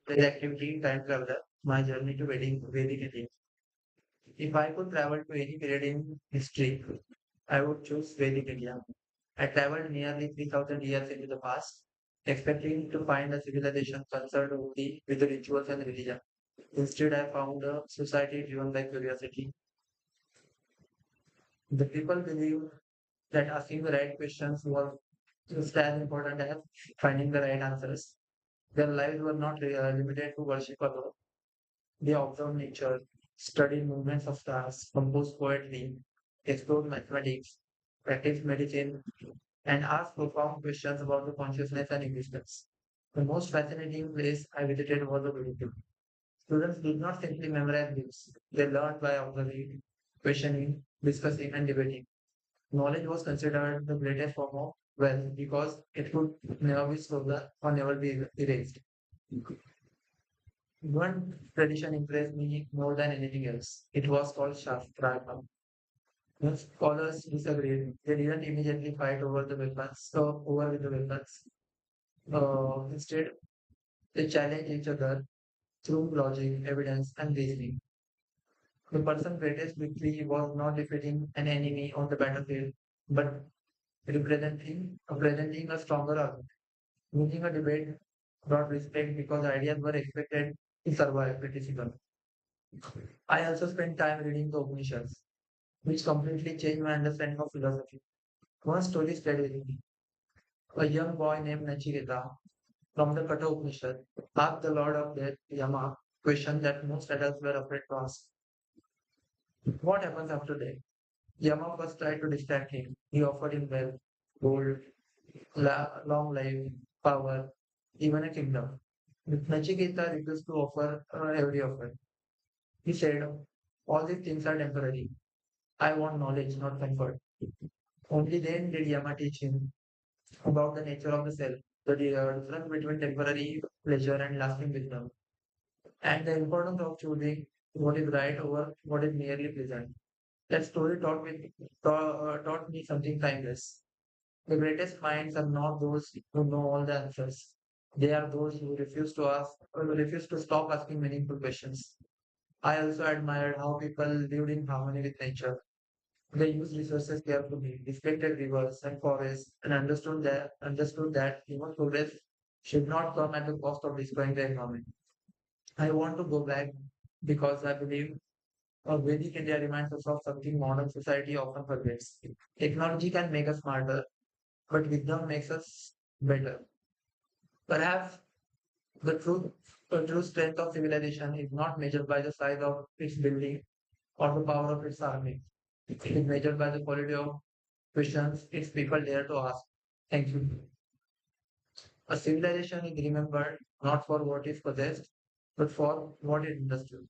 with activity time traveler, my journey to Vedic India. If I could travel to any period in history, I would choose Vedic India. I traveled nearly 3,000 years into the past, expecting to find a civilization concerned only with the rituals and religion. Instead, I found a society driven by curiosity. The people believed that asking the right questions was just as important as finding the right answers. Their lives were not limited to worship alone. They observed nature, studied movements of stars, composed poetry, explored mathematics, practiced medicine, and asked profound questions about the consciousness and existence. The most fascinating place I visited was the Vedic. Students did not simply memorize books. They learned by observing, questioning, discussing, and debating. Knowledge was considered the greatest form of wealth because it could never be stolen or never be erased. One tradition impressed me more than anything else. It was called Shastrartha. When scholars disagreed, they didn't immediately fight over the weapons, so over with the weapons. Instead, they challenged each other through logic, evidence, and reasoning. The person's greatest victory was not defeating an enemy on the battlefield, but presenting a stronger argument. Winning a debate brought respect because ideas were expected to survive criticism. I also spent time reading the Upanishads, which completely changed my understanding of philosophy. One story stayed with me. A young boy named Nachiketa from the Katha Upanishad asked the Lord of Death, Yama, question that most adults were afraid to ask. What happens after death? Yama first tried to distract him. He offered him wealth, gold, long life, power, even a kingdom. But Nachiketa refused to offer every offer. He said, all these things are temporary. I want knowledge, not comfort. Only then did Yama teach him about the nature of the self, the difference between temporary pleasure and lasting wisdom, and the importance of choosing what is right over what is merely pleasant. That story taught me something timeless. The greatest minds are not those who know all the answers. They are those who refuse to ask or refuse to stop asking meaningful questions. I also admired how people lived in harmony with nature. They used resources carefully, respected rivers and forests, and understood that human progress should not come at the cost of destroying the environment. I want to go back because I believe Vedic India reminds us of something modern society often forgets. Technology can make us smarter, but wisdom makes us better. Perhaps the true strength of civilization is not measured by the size of its building or the power of its army. It is measured by the quality of questions its people dare to ask. Thank you. A civilization is remembered not for what is possessed, but for what it understood.